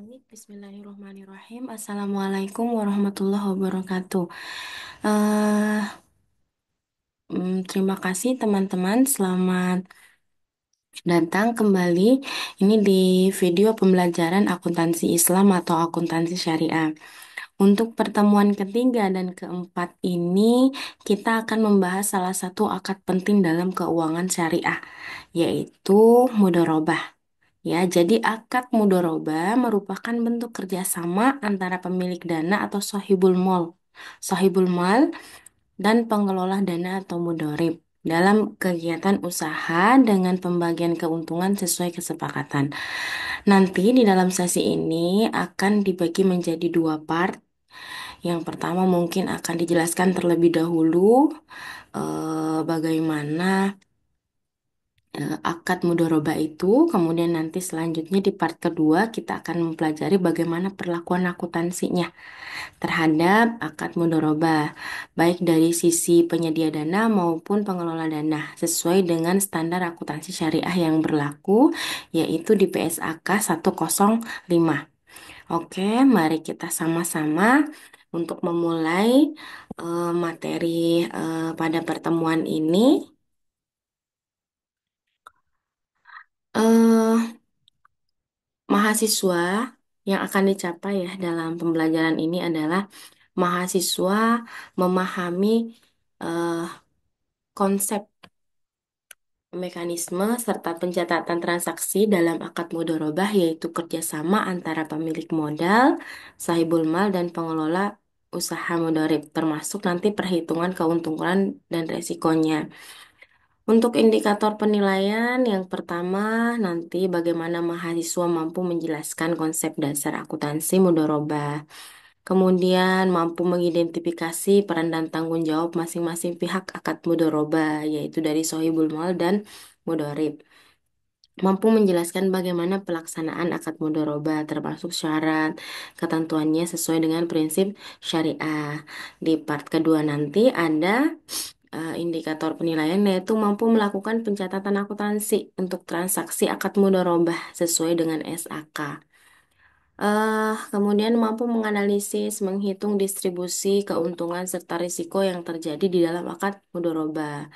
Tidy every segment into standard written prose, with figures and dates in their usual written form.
Baik, Bismillahirrahmanirrahim. Assalamualaikum warahmatullahi wabarakatuh. Eh, Terima kasih teman-teman. Selamat datang kembali. Ini di video pembelajaran akuntansi Islam atau akuntansi syariah. Untuk pertemuan ketiga dan keempat ini, kita akan membahas salah satu akad penting dalam keuangan syariah, yaitu mudharabah. Ya, jadi akad mudharabah merupakan bentuk kerjasama antara pemilik dana atau sahibul mal dan pengelola dana atau mudharib dalam kegiatan usaha dengan pembagian keuntungan sesuai kesepakatan. Nanti di dalam sesi ini akan dibagi menjadi dua part. Yang pertama mungkin akan dijelaskan terlebih dahulu bagaimana akad mudharabah itu, kemudian nanti selanjutnya di part kedua kita akan mempelajari bagaimana perlakuan akuntansinya terhadap akad mudharabah, baik dari sisi penyedia dana maupun pengelola dana, sesuai dengan standar akuntansi syariah yang berlaku, yaitu di PSAK 105. Oke, mari kita sama-sama untuk memulai materi pada pertemuan ini. eh Mahasiswa yang akan dicapai ya dalam pembelajaran ini adalah mahasiswa memahami eh, konsep, mekanisme, serta pencatatan transaksi dalam akad mudharabah, yaitu kerjasama antara pemilik modal, sahibul mal, dan pengelola usaha mudharib, termasuk nanti perhitungan keuntungan dan resikonya. Untuk indikator penilaian, yang pertama nanti bagaimana mahasiswa mampu menjelaskan konsep dasar akuntansi mudharabah. Kemudian mampu mengidentifikasi peran dan tanggung jawab masing-masing pihak akad mudharabah, yaitu dari sohibul mal dan mudharib. Mampu menjelaskan bagaimana pelaksanaan akad mudharabah, termasuk syarat, ketentuannya sesuai dengan prinsip syariah. Di part kedua nanti ada indikator penilaian, yaitu mampu melakukan pencatatan akuntansi untuk transaksi akad mudharabah sesuai dengan SAK. Kemudian mampu menganalisis, menghitung distribusi keuntungan serta risiko yang terjadi di dalam akad mudharabah.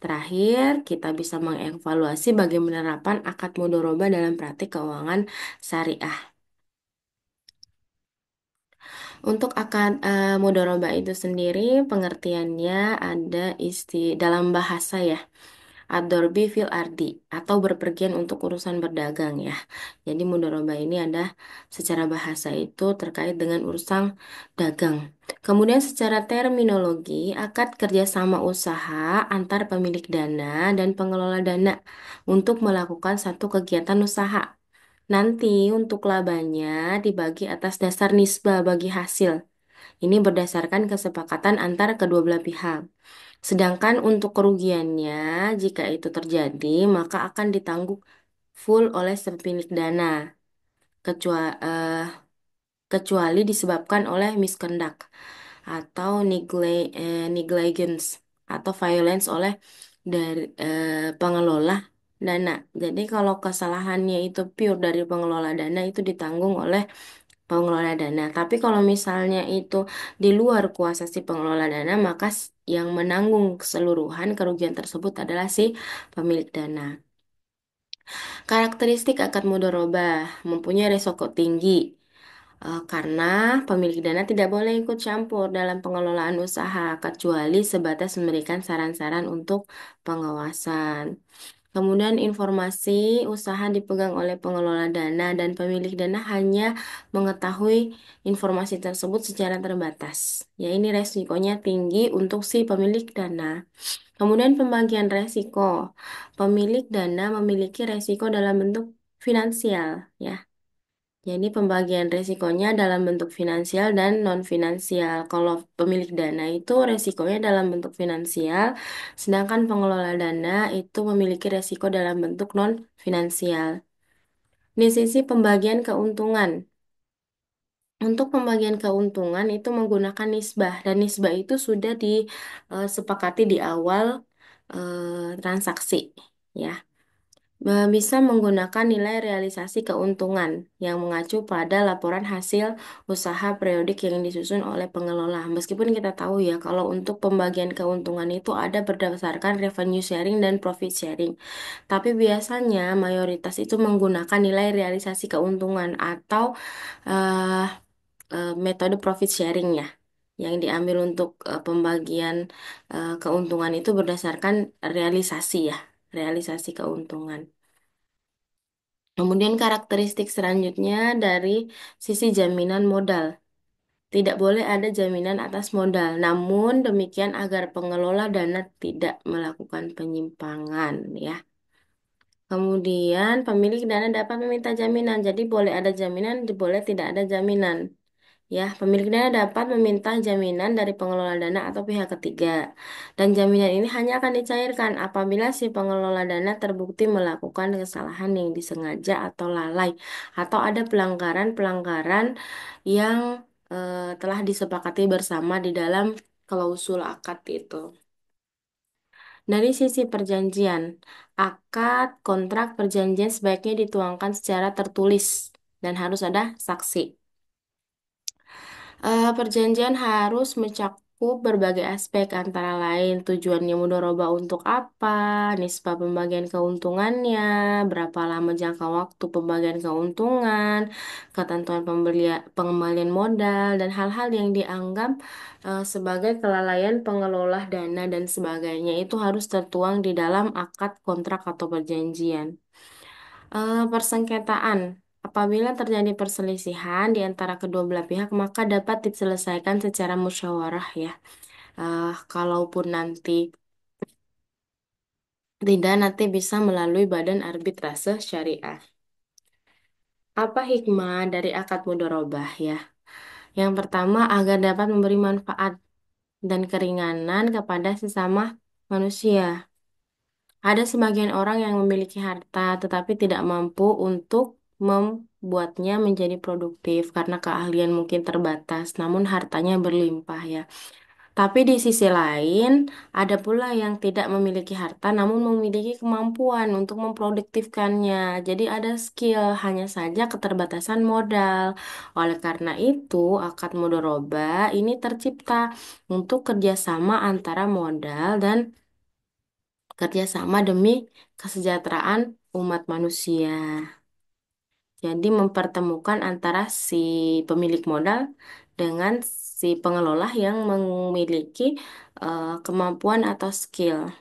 Terakhir, kita bisa mengevaluasi bagaimana penerapan akad mudharabah dalam praktik keuangan syariah. Untuk akad mudharabah itu sendiri, pengertiannya ada dalam bahasa ya. Ad-dorbi fil ardi atau berpergian untuk urusan berdagang ya. Jadi mudharabah ini ada secara bahasa itu terkait dengan urusan dagang. Kemudian secara terminologi, akad kerjasama usaha antar pemilik dana dan pengelola dana untuk melakukan satu kegiatan usaha. Nanti untuk labanya dibagi atas dasar nisbah bagi hasil. Ini berdasarkan kesepakatan antar kedua belah pihak. Sedangkan untuk kerugiannya, jika itu terjadi, maka akan ditanggung full oleh si pemilik dana, kecuali, kecuali disebabkan oleh misconduct atau negligence atau violence oleh dari pengelola dana. Jadi kalau kesalahannya itu pure dari pengelola dana itu ditanggung oleh pengelola dana. Tapi kalau misalnya itu di luar kuasa si pengelola dana, maka yang menanggung keseluruhan kerugian tersebut adalah si pemilik dana. Karakteristik akad mudharabah mempunyai risiko tinggi karena pemilik dana tidak boleh ikut campur dalam pengelolaan usaha kecuali sebatas memberikan saran-saran untuk pengawasan. Kemudian informasi usaha dipegang oleh pengelola dana dan pemilik dana hanya mengetahui informasi tersebut secara terbatas. Ya, ini resikonya tinggi untuk si pemilik dana. Kemudian pembagian resiko. Pemilik dana memiliki resiko dalam bentuk finansial, ya. Jadi pembagian resikonya dalam bentuk finansial dan non-finansial. Kalau pemilik dana itu resikonya dalam bentuk finansial, sedangkan pengelola dana itu memiliki resiko dalam bentuk non-finansial. Di sisi pembagian keuntungan. Untuk pembagian keuntungan itu menggunakan nisbah, dan nisbah itu sudah disepakati di awal transaksi, ya. Bisa menggunakan nilai realisasi keuntungan yang mengacu pada laporan hasil usaha periodik yang disusun oleh pengelola. Meskipun kita tahu ya, kalau untuk pembagian keuntungan itu ada berdasarkan revenue sharing dan profit sharing. Tapi biasanya mayoritas itu menggunakan nilai realisasi keuntungan atau eh, metode profit sharing ya. Yang diambil untuk pembagian keuntungan itu berdasarkan realisasi ya, realisasi keuntungan. Kemudian karakteristik selanjutnya dari sisi jaminan modal. Tidak boleh ada jaminan atas modal, namun demikian agar pengelola dana tidak melakukan penyimpangan ya. Kemudian pemilik dana dapat meminta jaminan. Jadi boleh ada jaminan, boleh tidak ada jaminan. Ya, pemilik dana dapat meminta jaminan dari pengelola dana atau pihak ketiga. Dan jaminan ini hanya akan dicairkan apabila si pengelola dana terbukti melakukan kesalahan yang disengaja atau lalai, atau ada pelanggaran-pelanggaran yang telah disepakati bersama di dalam klausul akad itu. Dari sisi perjanjian, akad kontrak perjanjian sebaiknya dituangkan secara tertulis dan harus ada saksi. Perjanjian harus mencakup berbagai aspek antara lain tujuannya mudharaba untuk apa, nisbah pembagian keuntungannya, berapa lama jangka waktu pembagian keuntungan, ketentuan pengembalian modal, dan hal-hal yang dianggap sebagai kelalaian pengelola dana dan sebagainya itu harus tertuang di dalam akad kontrak atau perjanjian. Persengketaan. Apabila terjadi perselisihan di antara kedua belah pihak, maka dapat diselesaikan secara musyawarah ya. Kalaupun nanti tidak, nanti bisa melalui Badan Arbitrase Syariah. Apa hikmah dari akad mudharabah ya? Yang pertama, agar dapat memberi manfaat dan keringanan kepada sesama manusia. Ada sebagian orang yang memiliki harta tetapi tidak mampu untuk membuatnya menjadi produktif karena keahlian mungkin terbatas, namun hartanya berlimpah ya. Tapi di sisi lain, ada pula yang tidak memiliki harta namun memiliki kemampuan untuk memproduktifkannya. Jadi ada skill, hanya saja keterbatasan modal. Oleh karena itu, akad mudharabah ini tercipta untuk kerjasama antara modal dan kerjasama demi kesejahteraan umat manusia. Jadi mempertemukan antara si pemilik modal dengan si pengelola yang memiliki kemampuan atau skill.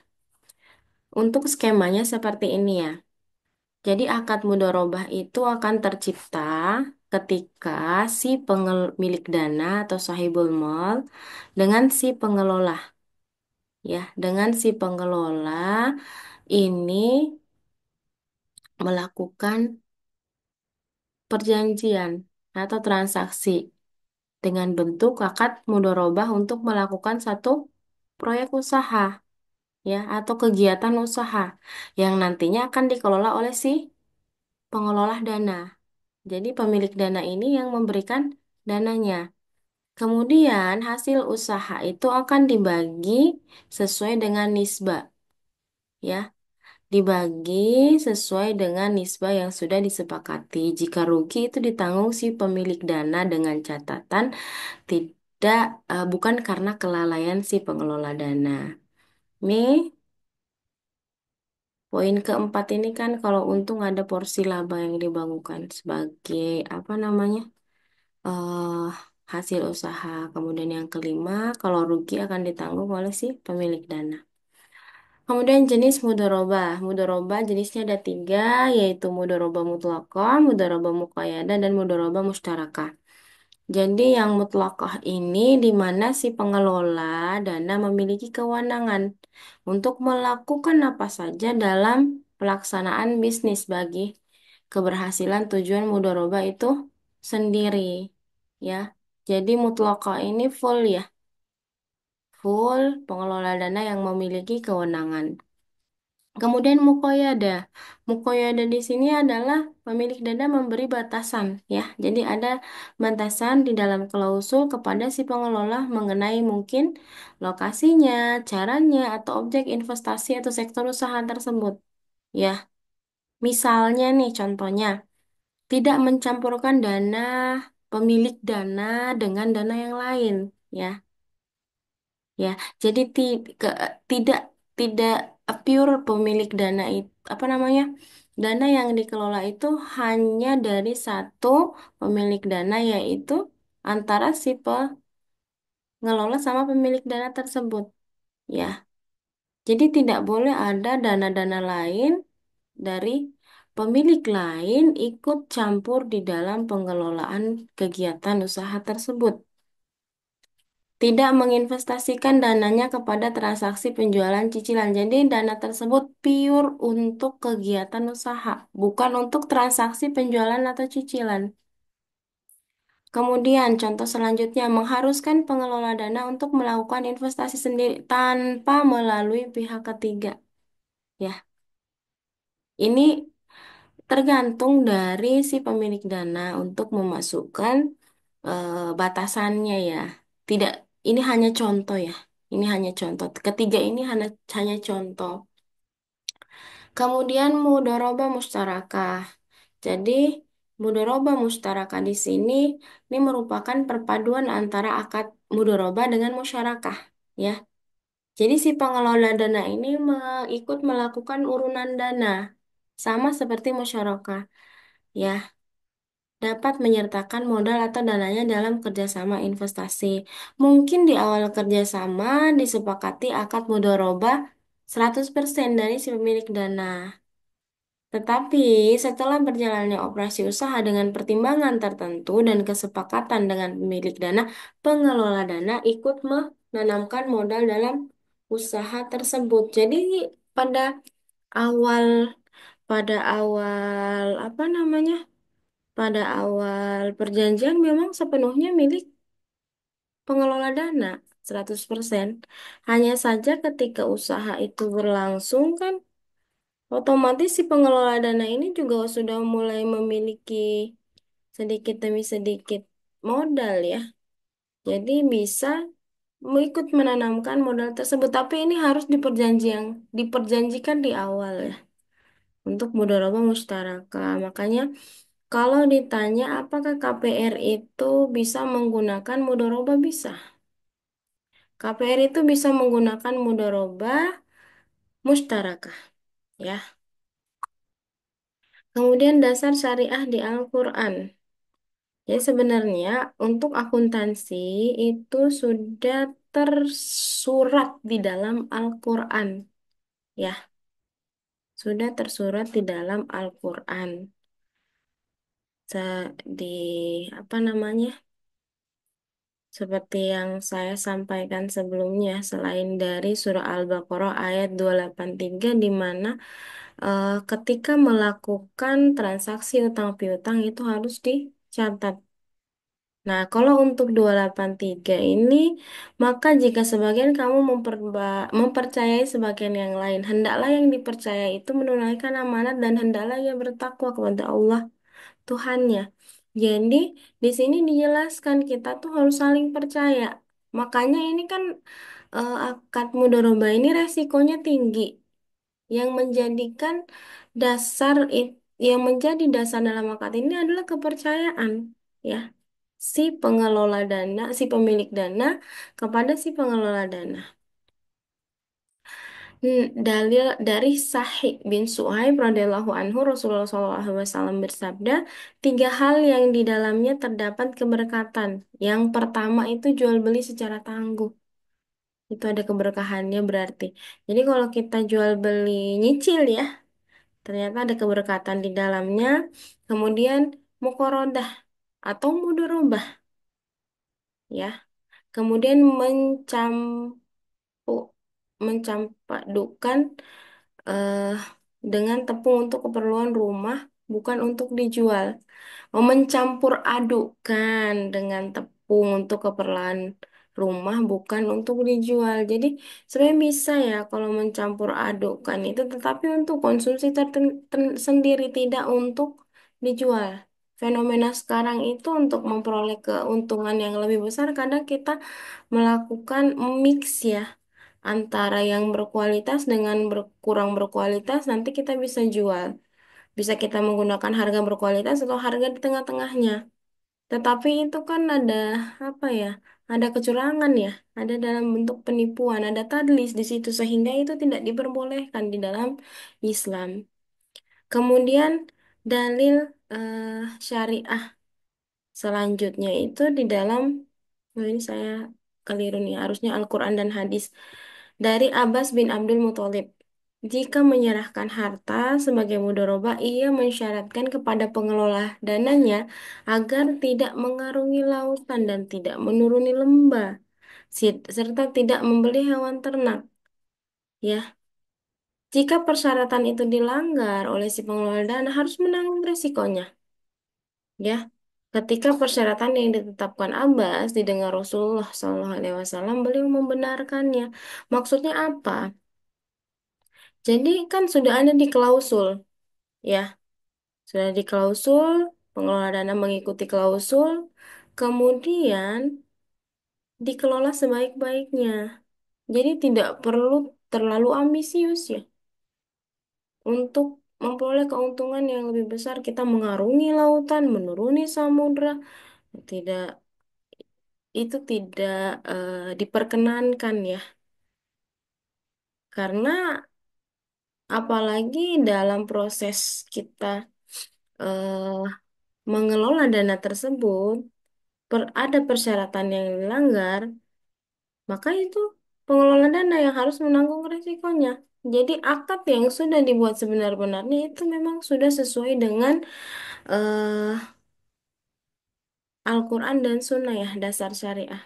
Untuk skemanya seperti ini ya. Jadi akad mudharabah itu akan tercipta ketika si pemilik dana atau sahibul mal dengan si pengelola ya, dengan si pengelola ini melakukan perjanjian atau transaksi dengan bentuk akad mudharabah untuk melakukan satu proyek usaha ya atau kegiatan usaha yang nantinya akan dikelola oleh si pengelola dana. Jadi pemilik dana ini yang memberikan dananya. Kemudian hasil usaha itu akan dibagi sesuai dengan nisbah ya. Dibagi sesuai dengan nisbah yang sudah disepakati. Jika rugi itu ditanggung si pemilik dana dengan catatan tidak bukan karena kelalaian si pengelola dana. Ini poin keempat ini kan kalau untung ada porsi laba yang dibangunkan sebagai apa namanya eh hasil usaha. Kemudian yang kelima kalau rugi akan ditanggung oleh si pemilik dana. Kemudian jenis mudharabah. Mudharabah jenisnya ada tiga, yaitu mudharabah mutlaqah, mudharabah muqayyadah, dan mudharabah mustarakah. Jadi yang mutlaqah ini di mana si pengelola dana memiliki kewenangan untuk melakukan apa saja dalam pelaksanaan bisnis bagi keberhasilan tujuan mudharabah itu sendiri. Ya, jadi mutlaqah ini full ya, full pengelola dana yang memiliki kewenangan. Kemudian mukoyada. Mukoyada di sini adalah pemilik dana memberi batasan ya. Jadi ada batasan di dalam klausul kepada si pengelola mengenai mungkin lokasinya, caranya, atau objek investasi atau sektor usaha tersebut. Ya, Misalnya nih contohnya, tidak mencampurkan dana pemilik dana dengan dana yang lain, ya. Ya, jadi tidak tidak pure pemilik dana itu apa namanya? Dana yang dikelola itu hanya dari satu pemilik dana yaitu antara si pengelola sama pemilik dana tersebut, ya. Jadi tidak boleh ada dana-dana lain dari pemilik lain ikut campur di dalam pengelolaan kegiatan usaha tersebut. Tidak menginvestasikan dananya kepada transaksi penjualan cicilan. Jadi dana tersebut pure untuk kegiatan usaha, bukan untuk transaksi penjualan atau cicilan. Kemudian contoh selanjutnya mengharuskan pengelola dana untuk melakukan investasi sendiri tanpa melalui pihak ketiga. Ya, ini tergantung dari si pemilik dana untuk memasukkan batasannya ya. Tidak, ini hanya contoh ya. Ini hanya contoh. Ketiga ini hanya contoh. Kemudian mudoroba mustarakah. Jadi mudoroba mustarakah di sini ini merupakan perpaduan antara akad mudoroba dengan musyarakah ya. Jadi si pengelola dana ini ikut melakukan urunan dana sama seperti musyarakah ya. Dapat menyertakan modal atau dananya dalam kerjasama investasi. Mungkin di awal kerjasama disepakati akad mudoroba 100% dari si pemilik dana. Tetapi setelah berjalannya operasi usaha dengan pertimbangan tertentu dan kesepakatan dengan pemilik dana, pengelola dana ikut menanamkan modal dalam usaha tersebut. Jadi pada awal pada awal apa namanya? Pada awal perjanjian memang sepenuhnya milik pengelola dana 100%. Hanya saja ketika usaha itu berlangsung kan otomatis si pengelola dana ini juga sudah mulai memiliki sedikit demi sedikit modal ya. Jadi bisa ikut menanamkan modal tersebut. Tapi ini harus diperjanjikan di awal ya. Untuk mudharabah mustaraka. Makanya kalau ditanya apakah KPR itu bisa menggunakan mudharabah bisa. KPR itu bisa menggunakan mudharabah mustaraka ya. Kemudian dasar syariah di Al-Qur'an. Jadi sebenarnya untuk akuntansi itu sudah tersurat di dalam Al-Qur'an ya. Sudah tersurat di dalam Al-Qur'an. Di apa namanya? Seperti yang saya sampaikan sebelumnya, selain dari surah Al-Baqarah ayat 283 di mana ketika melakukan transaksi utang piutang itu harus dicatat. Nah, kalau untuk 283 ini, maka jika sebagian kamu mempercayai sebagian yang lain, hendaklah yang dipercaya itu menunaikan amanat dan hendaklah ia bertakwa kepada Allah Tuhannya. Jadi di sini dijelaskan kita tuh harus saling percaya. Makanya ini kan akad mudharabah ini resikonya tinggi. Yang menjadikan yang menjadi dasar dalam akad ini adalah kepercayaan, ya. Si pengelola dana, si pemilik dana kepada si pengelola dana. Dalil dari Sahih bin Suhaib radhiyallahu anhu Rasulullah SAW bersabda, tiga hal yang di dalamnya terdapat keberkatan. Yang pertama itu jual beli secara tangguh. Itu ada keberkahannya berarti. Jadi kalau kita jual beli nyicil ya, ternyata ada keberkatan di dalamnya. Kemudian mukorodah atau mudorobah ya. Kemudian mencampadukan eh, dengan tepung untuk keperluan rumah, bukan untuk dijual. Mencampur adukkan dengan tepung untuk keperluan rumah, bukan untuk dijual. Jadi sebenarnya bisa ya kalau mencampur adukkan itu, tetapi untuk konsumsi sendiri, tidak untuk dijual. Fenomena sekarang itu untuk memperoleh keuntungan yang lebih besar, kadang kita melakukan mix ya antara yang berkualitas dengan kurang berkualitas, nanti kita bisa jual. Bisa kita menggunakan harga berkualitas atau harga di tengah-tengahnya. Tetapi itu kan ada apa ya? Ada kecurangan ya, ada dalam bentuk penipuan, ada tadlis di situ sehingga itu tidak diperbolehkan di dalam Islam. Kemudian dalil syariah selanjutnya itu di dalam, oh ini saya keliru nih, harusnya Al-Quran dan hadis dari Abbas bin Abdul Muthalib. Jika menyerahkan harta sebagai mudharabah, ia mensyaratkan kepada pengelola dananya agar tidak mengarungi lautan dan tidak menuruni lembah, serta tidak membeli hewan ternak. Ya, jika persyaratan itu dilanggar oleh si pengelola dana harus menanggung resikonya. Ya, ketika persyaratan yang ditetapkan Abbas didengar Rasulullah SAW, beliau membenarkannya. Maksudnya apa? Jadi kan sudah ada di klausul, ya, sudah di klausul, pengelola dana mengikuti klausul, kemudian dikelola sebaik-baiknya. Jadi tidak perlu terlalu ambisius ya untuk memperoleh keuntungan yang lebih besar. Kita mengarungi lautan, menuruni samudra, tidak itu tidak diperkenankan ya. Karena apalagi dalam proses kita eh, mengelola dana tersebut, ada persyaratan yang dilanggar, maka itu pengelola dana yang harus menanggung risikonya. Jadi akad yang sudah dibuat sebenar-benarnya itu memang sudah sesuai dengan eh, Al-Quran dan Sunnah ya, dasar syariah.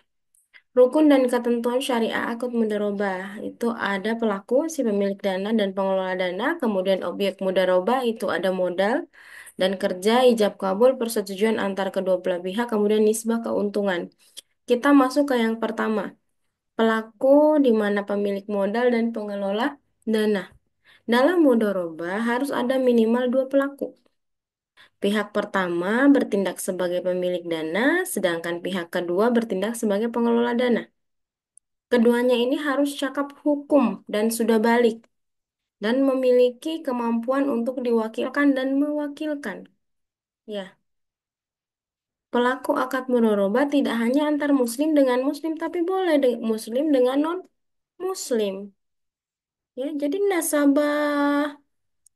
Rukun dan ketentuan syariah akad mudharabah itu ada pelaku, si pemilik dana dan pengelola dana, kemudian objek mudharabah itu ada modal dan kerja, ijab kabul, persetujuan antar kedua belah pihak, kemudian nisbah keuntungan. Kita masuk ke yang pertama, pelaku di mana pemilik modal dan pengelola dana. Dalam mudharabah harus ada minimal dua pelaku. Pihak pertama bertindak sebagai pemilik dana, sedangkan pihak kedua bertindak sebagai pengelola dana. Keduanya ini harus cakap hukum dan sudah balik dan memiliki kemampuan untuk diwakilkan dan mewakilkan. Ya, pelaku akad mudharabah tidak hanya antar muslim dengan muslim, tapi boleh muslim dengan non-muslim. Ya, jadi nasabah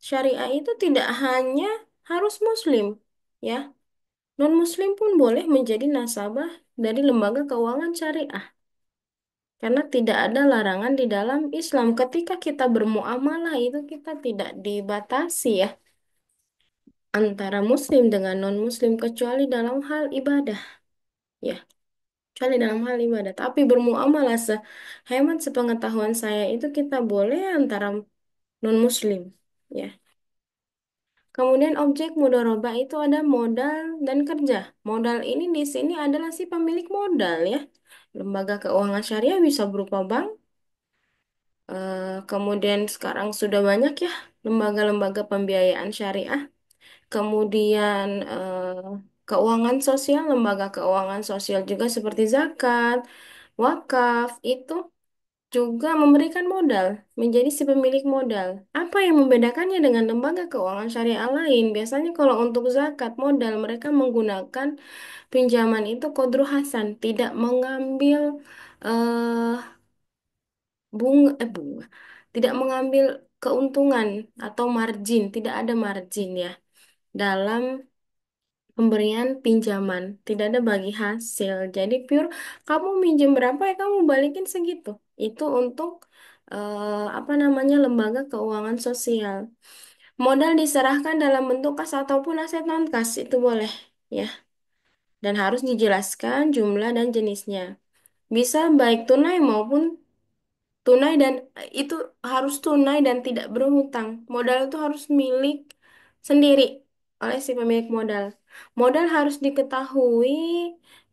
syariah itu tidak hanya harus muslim, ya. Non-muslim pun boleh menjadi nasabah dari lembaga keuangan syariah. Karena tidak ada larangan di dalam Islam. Ketika kita bermuamalah itu kita tidak dibatasi ya antara muslim dengan non-muslim kecuali dalam hal ibadah ya. Kecuali dalam hal ibadah. Tapi bermuamalah sehemat sepengetahuan saya itu kita boleh antara non-muslim ya. Kemudian objek mudharabah itu ada modal dan kerja. Modal ini di sini adalah si pemilik modal ya. Lembaga keuangan syariah bisa berupa bank. Kemudian sekarang sudah banyak ya lembaga-lembaga pembiayaan syariah. Kemudian keuangan sosial, lembaga keuangan sosial juga seperti zakat, wakaf itu juga memberikan modal menjadi si pemilik modal. Apa yang membedakannya dengan lembaga keuangan syariah lain? Biasanya kalau untuk zakat modal mereka menggunakan pinjaman itu qadru hasan, tidak mengambil eh bunga, tidak mengambil keuntungan atau margin, tidak ada margin ya dalam pemberian pinjaman, tidak ada bagi hasil. Jadi pure kamu minjem berapa ya kamu balikin segitu. Itu untuk apa namanya lembaga keuangan sosial. Modal diserahkan dalam bentuk kas ataupun aset non kas itu boleh ya. Dan harus dijelaskan jumlah dan jenisnya. Bisa baik tunai maupun tunai dan itu harus tunai dan tidak berhutang. Modal itu harus milik sendiri oleh si pemilik modal. Modal harus diketahui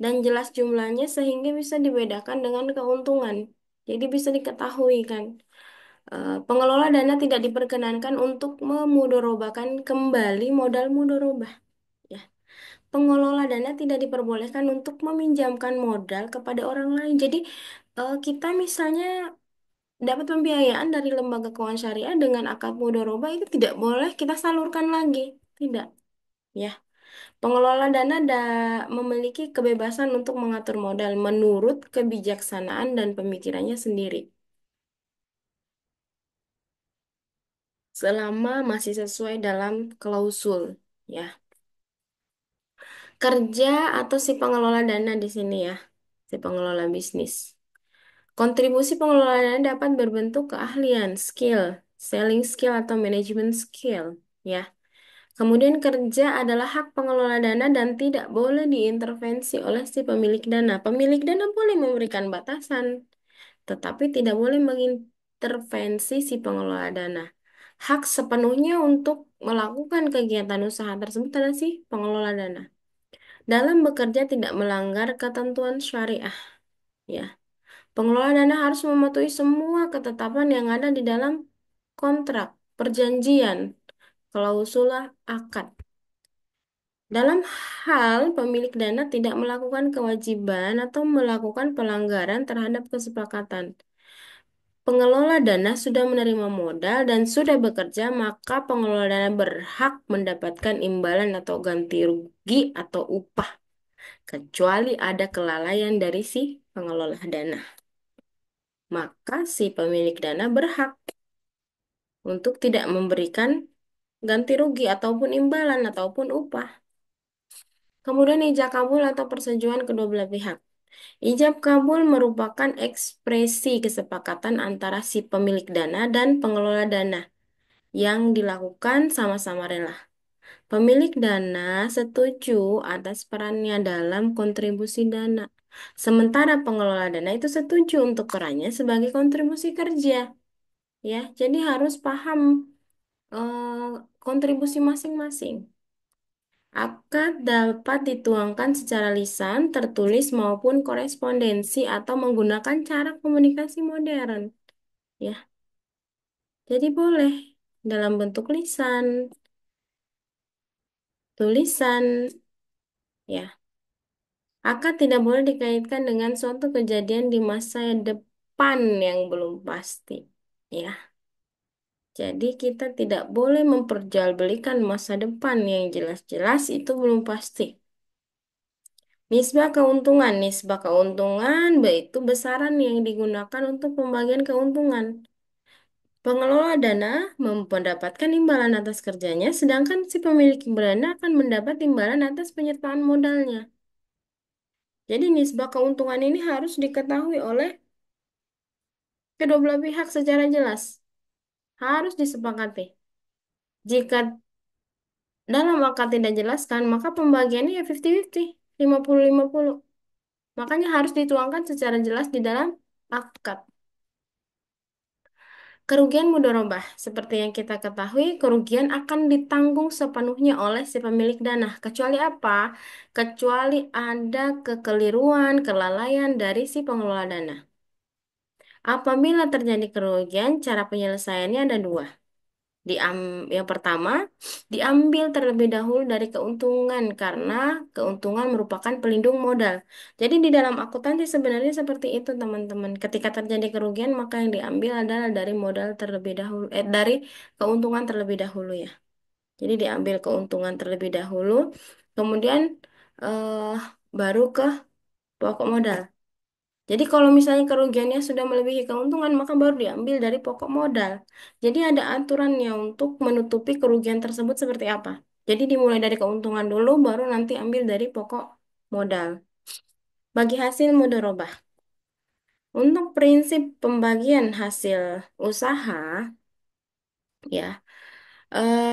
dan jelas jumlahnya sehingga bisa dibedakan dengan keuntungan. Jadi bisa diketahui kan. Pengelola dana tidak diperkenankan untuk memudorobakan kembali modal mudorobah. Ya. Pengelola dana tidak diperbolehkan untuk meminjamkan modal kepada orang lain. Jadi kita misalnya dapat pembiayaan dari lembaga keuangan syariah dengan akad mudharabah itu tidak boleh kita salurkan lagi. Tidak, ya. Pengelola dana memiliki kebebasan untuk mengatur modal menurut kebijaksanaan dan pemikirannya sendiri, selama masih sesuai dalam klausul, ya. Kerja atau si pengelola dana di sini ya, si pengelola bisnis. Kontribusi pengelola dana dapat berbentuk keahlian, skill, selling skill atau management skill, ya. Kemudian kerja adalah hak pengelola dana dan tidak boleh diintervensi oleh si pemilik dana. Pemilik dana boleh memberikan batasan, tetapi tidak boleh mengintervensi si pengelola dana. Hak sepenuhnya untuk melakukan kegiatan usaha tersebut adalah si pengelola dana. Dalam bekerja tidak melanggar ketentuan syariah, ya. Pengelola dana harus mematuhi semua ketetapan yang ada di dalam kontrak, perjanjian, klausul akad. Dalam hal pemilik dana tidak melakukan kewajiban atau melakukan pelanggaran terhadap kesepakatan. Pengelola dana sudah menerima modal dan sudah bekerja, maka pengelola dana berhak mendapatkan imbalan atau ganti rugi atau upah, kecuali ada kelalaian dari si pengelola dana. Maka si pemilik dana berhak untuk tidak memberikan ganti rugi ataupun imbalan ataupun upah. Kemudian ijab kabul atau persetujuan kedua belah pihak. Ijab kabul merupakan ekspresi kesepakatan antara si pemilik dana dan pengelola dana yang dilakukan sama-sama rela. Pemilik dana setuju atas perannya dalam kontribusi dana, sementara pengelola dana itu setuju untuk perannya sebagai kontribusi kerja. Ya, jadi harus paham kontribusi masing-masing. Akad dapat dituangkan secara lisan, tertulis maupun korespondensi atau menggunakan cara komunikasi modern. Ya, jadi boleh dalam bentuk lisan, tulisan, ya. Akad tidak boleh dikaitkan dengan suatu kejadian di masa depan yang belum pasti. Ya, jadi kita tidak boleh memperjualbelikan masa depan yang jelas-jelas itu belum pasti. Nisbah keuntungan yaitu besaran yang digunakan untuk pembagian keuntungan. Pengelola dana mendapatkan imbalan atas kerjanya, sedangkan si pemilik dana akan mendapat imbalan atas penyertaan modalnya. Jadi nisbah keuntungan ini harus diketahui oleh kedua belah pihak secara jelas. Harus disepakati. Jika dalam akad tidak jelaskan, maka pembagiannya ya 50-50, 50-50. Makanya harus dituangkan secara jelas di dalam akad. Kerugian mudharabah. Seperti yang kita ketahui, kerugian akan ditanggung sepenuhnya oleh si pemilik dana. Kecuali apa? Kecuali ada kekeliruan, kelalaian dari si pengelola dana. Apabila terjadi kerugian, cara penyelesaiannya ada dua. Yang pertama, diambil terlebih dahulu dari keuntungan karena keuntungan merupakan pelindung modal. Jadi di dalam akuntansi sebenarnya seperti itu, teman-teman. Ketika terjadi kerugian, maka yang diambil adalah dari modal terlebih dahulu, dari keuntungan terlebih dahulu ya. Jadi diambil keuntungan terlebih dahulu, kemudian eh, baru ke pokok modal. Jadi kalau misalnya kerugiannya sudah melebihi keuntungan, maka baru diambil dari pokok modal. Jadi ada aturannya untuk menutupi kerugian tersebut seperti apa. Jadi dimulai dari keuntungan dulu, baru nanti ambil dari pokok modal. Bagi hasil mudharabah. Untuk prinsip pembagian hasil usaha, ya, eh,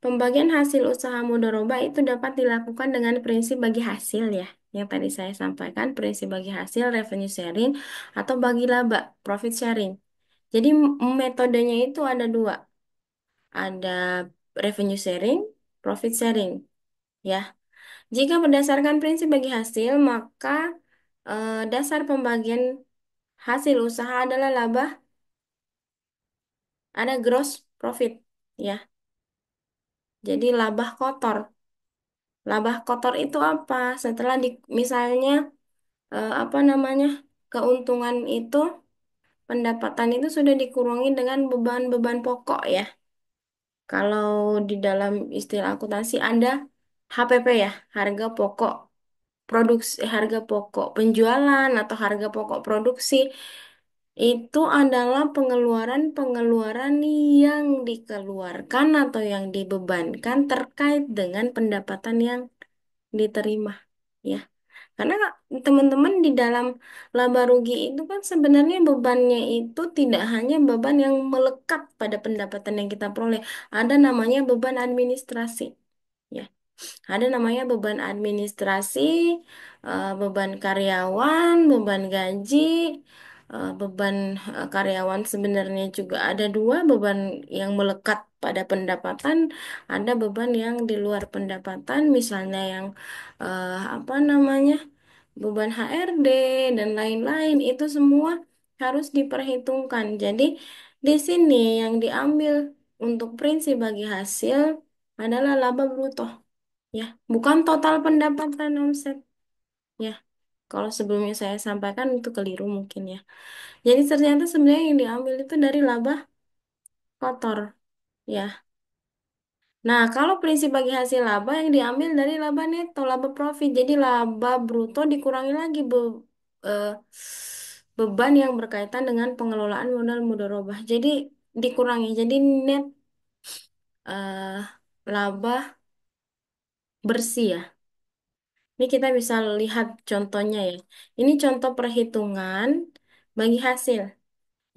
pembagian hasil usaha mudharabah itu dapat dilakukan dengan prinsip bagi hasil ya. Yang tadi saya sampaikan, prinsip bagi hasil, revenue sharing, atau bagi laba, profit sharing. Jadi metodenya itu ada dua. Ada revenue sharing, profit sharing. Ya, jika berdasarkan prinsip bagi hasil, maka dasar pembagian hasil usaha adalah laba, ada gross profit. Ya, jadi laba kotor. Laba kotor itu apa? Misalnya apa namanya keuntungan itu pendapatan itu sudah dikurangi dengan beban-beban pokok ya. Kalau di dalam istilah akuntansi ada HPP ya, harga pokok produksi, harga pokok penjualan atau harga pokok produksi itu adalah pengeluaran-pengeluaran yang dikeluarkan atau yang dibebankan terkait dengan pendapatan yang diterima. Ya, karena teman-teman di dalam laba rugi itu kan sebenarnya bebannya itu tidak hanya beban yang melekat pada pendapatan yang kita peroleh, ada namanya beban administrasi. Ya. Ada namanya beban administrasi, beban karyawan, beban gaji, beban karyawan sebenarnya juga ada dua, beban yang melekat pada pendapatan, ada beban yang di luar pendapatan, misalnya yang apa namanya beban HRD dan lain-lain itu semua harus diperhitungkan. Jadi di sini yang diambil untuk prinsip bagi hasil adalah laba bruto. Ya, bukan total pendapatan omset. Ya, kalau sebelumnya saya sampaikan itu keliru mungkin ya. Jadi ternyata sebenarnya yang diambil itu dari laba kotor. Ya. Nah, kalau prinsip bagi hasil laba yang diambil dari laba neto, laba profit. Jadi laba bruto dikurangi lagi eh, beban yang berkaitan dengan pengelolaan modal mudharabah. Jadi dikurangi. Jadi net eh, laba bersih ya. Ini kita bisa lihat contohnya ya. Ini contoh perhitungan bagi hasil.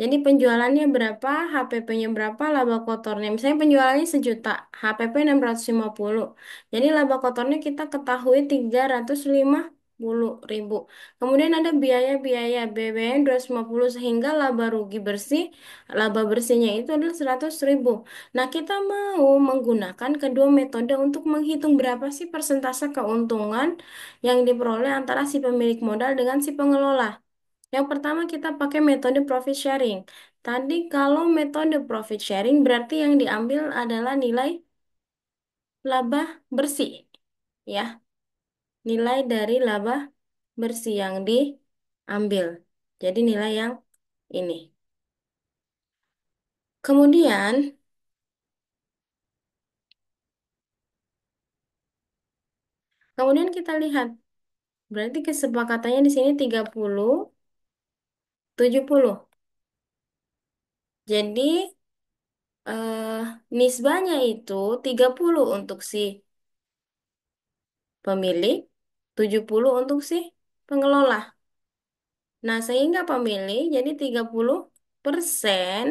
Jadi penjualannya berapa, HPP-nya berapa, laba kotornya. Misalnya penjualannya 1 juta, HPP 650. Jadi laba kotornya kita ketahui 350.000. Kemudian ada biaya-biaya, BBM 250 sehingga laba rugi bersih, laba bersihnya itu adalah 100.000. Nah, kita mau menggunakan kedua metode untuk menghitung berapa sih persentase keuntungan yang diperoleh antara si pemilik modal dengan si pengelola. Yang pertama kita pakai metode profit sharing. Tadi kalau metode profit sharing berarti yang diambil adalah nilai laba bersih, ya. Nilai dari laba bersih yang diambil. Jadi nilai yang ini. Kemudian, kemudian kita lihat berarti kesepakatannya di sini 30/70. Jadi eh, nisbahnya itu 30 untuk si pemilik, 70 untuk si pengelola. Nah, sehingga pemilih jadi 30%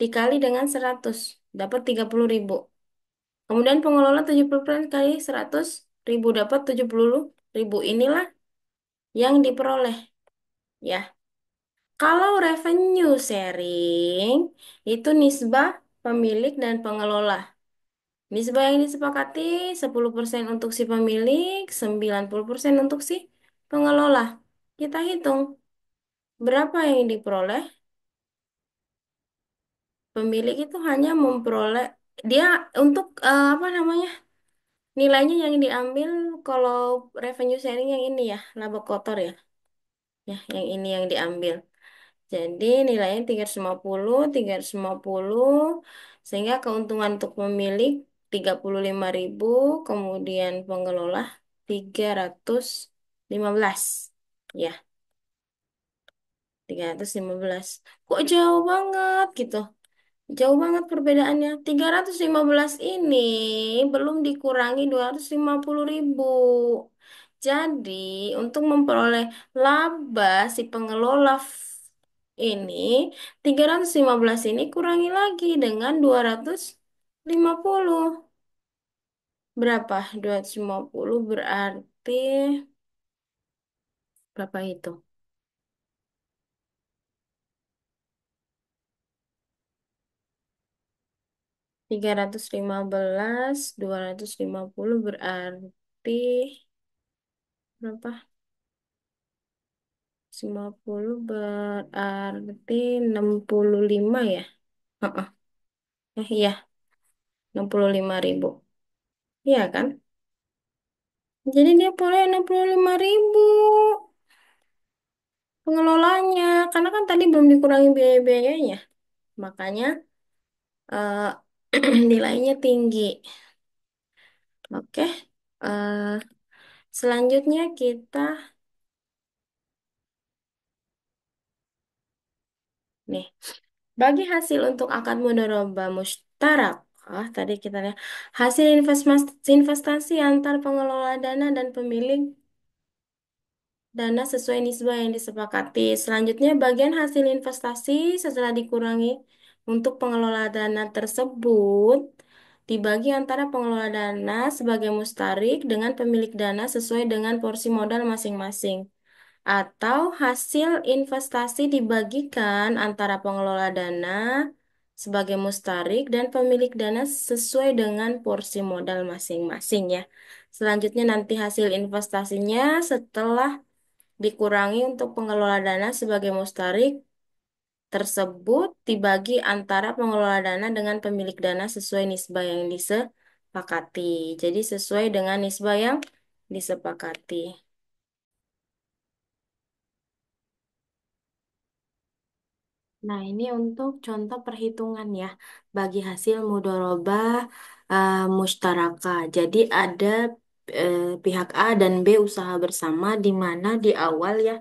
dikali dengan 100 dapat 30.000. Kemudian pengelola 70% kali 100.000 dapat 70.000. Inilah yang diperoleh, ya. Kalau revenue sharing, itu nisbah pemilik dan pengelola. Nisbah yang disepakati 10% untuk si pemilik, 90% untuk si pengelola. Kita hitung berapa yang diperoleh. Pemilik itu hanya memperoleh dia untuk apa namanya nilainya yang diambil kalau revenue sharing yang ini ya laba kotor ya ya yang ini yang diambil. Jadi nilainya 350 sehingga keuntungan untuk pemilik 35.000 kemudian pengelola 315 ya 315 kok jauh banget gitu. Jauh banget perbedaannya. 315 ini belum dikurangi 250.000. Jadi, untuk memperoleh laba si pengelola ini, 315 ini kurangi lagi dengan 250. Berapa? 250 berarti berapa itu? 315, 250 berarti berapa? 50 berarti 65 ya? Heeh. Iya, 65.000. Iya kan? Jadi dia boleh 65.000. pengelolanya, karena kan tadi belum dikurangi biaya-biayanya, makanya eh, nilainya tinggi. Oke, eh, selanjutnya kita nih bagi hasil untuk akad mudharabah musyarak. Tadi kita lihat hasil investasi antar pengelola dana dan pemilik dana sesuai nisbah yang disepakati. Selanjutnya, bagian hasil investasi setelah dikurangi untuk pengelola dana tersebut dibagi antara pengelola dana sebagai mustarik dengan pemilik dana sesuai dengan porsi modal masing-masing. Atau hasil investasi dibagikan antara pengelola dana sebagai mustarik dan pemilik dana sesuai dengan porsi modal masing-masing ya. Selanjutnya nanti hasil investasinya setelah dikurangi untuk pengelola dana sebagai mustarik tersebut dibagi antara pengelola dana dengan pemilik dana sesuai nisbah yang disepakati. Jadi sesuai dengan nisbah yang disepakati. Nah, ini untuk contoh perhitungan ya bagi hasil mudharabah mustaraka. Jadi ada pihak A dan B usaha bersama di mana di awal ya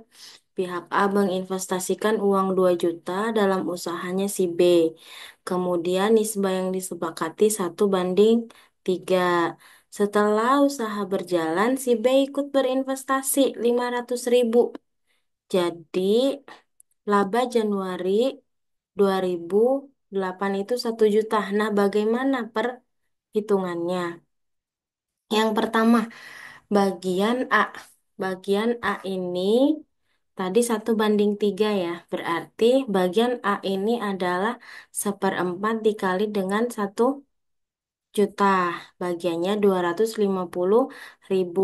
pihak A menginvestasikan uang 2 juta dalam usahanya si B. Kemudian nisbah yang disepakati 1:3. Setelah usaha berjalan, si B ikut berinvestasi 500.000. Jadi, laba Januari 2008 itu 1 juta. Nah, bagaimana perhitungannya? Yang pertama, bagian A. Bagian A ini tadi 1:3 ya. Berarti bagian A ini adalah 1/4 dikali dengan 1 juta. Bagiannya 250.000.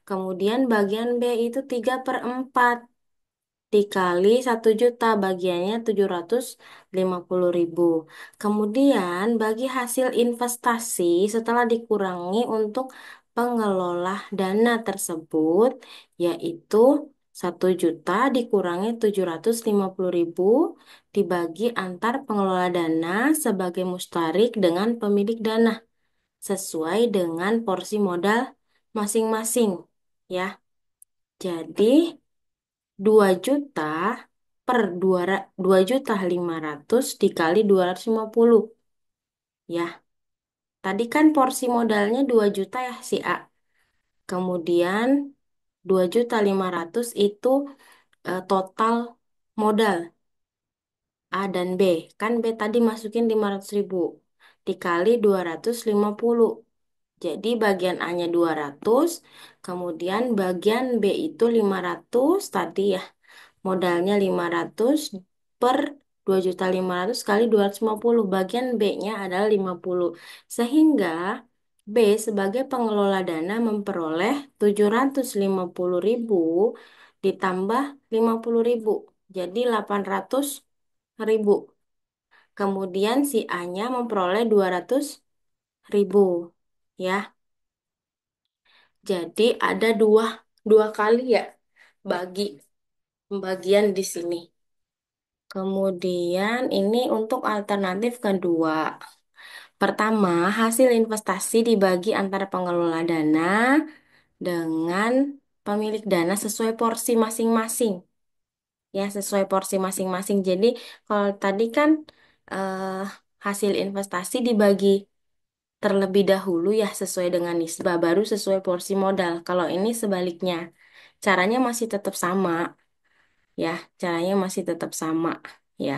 Kemudian bagian B itu 3/4 dikali 1 juta, bagiannya 750.000. Kemudian bagi hasil investasi setelah dikurangi untuk pengelola dana tersebut, yaitu 1 juta dikurangi 750.000 dibagi antar pengelola dana sebagai mustarik dengan pemilik dana sesuai dengan porsi modal masing-masing. Ya, jadi 2 juta per 2.500.000 dikali 250. Ya, tadi kan porsi modalnya 2 juta ya si A. Kemudian 2.500.000 itu total modal A dan B. Kan B tadi masukin 500.000 dikali 250. Jadi bagian A-nya 200, kemudian bagian B itu 500 tadi ya. Modalnya 500 per 2.500.000 kali 250. Bagian B-nya adalah 50. Sehingga B sebagai pengelola dana memperoleh 750.000 ditambah 50.000. Jadi 800.000. Kemudian si A-nya memperoleh 200.000. Ya, jadi ada dua kali ya bagi pembagian di sini. Kemudian ini untuk alternatif kedua. Pertama, hasil investasi dibagi antara pengelola dana dengan pemilik dana sesuai porsi masing-masing. Ya, sesuai porsi masing-masing. Jadi, kalau tadi kan eh, hasil investasi dibagi terlebih dahulu ya sesuai dengan nisbah, baru sesuai porsi modal. Kalau ini sebaliknya, caranya masih tetap sama. Ya, caranya masih tetap sama. Ya.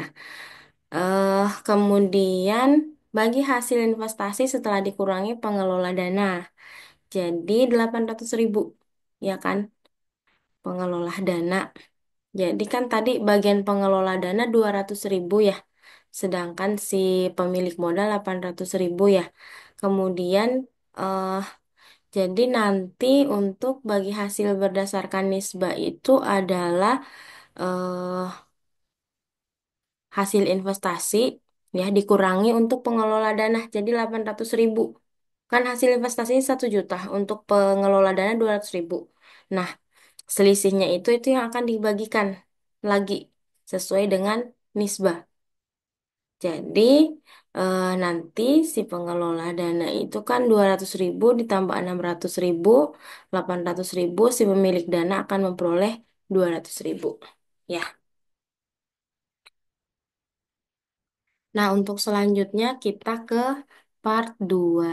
Kemudian bagi hasil investasi setelah dikurangi pengelola dana. Jadi 800.000, ya kan? Pengelola dana. Jadi kan tadi bagian pengelola dana 200.000 ya. Sedangkan si pemilik modal 800.000 ya. Kemudian eh, jadi nanti untuk bagi hasil berdasarkan nisbah itu adalah eh, hasil investasi ya dikurangi untuk pengelola dana jadi 800.000. Kan hasil investasinya 1 juta untuk pengelola dana 200.000. Nah, selisihnya itu yang akan dibagikan lagi sesuai dengan nisbah. Jadi nanti si pengelola dana itu kan 200.000 ditambah 600.000, 800.000, si pemilik dana akan memperoleh 200.000. Ya. Nah, untuk selanjutnya kita ke part 2.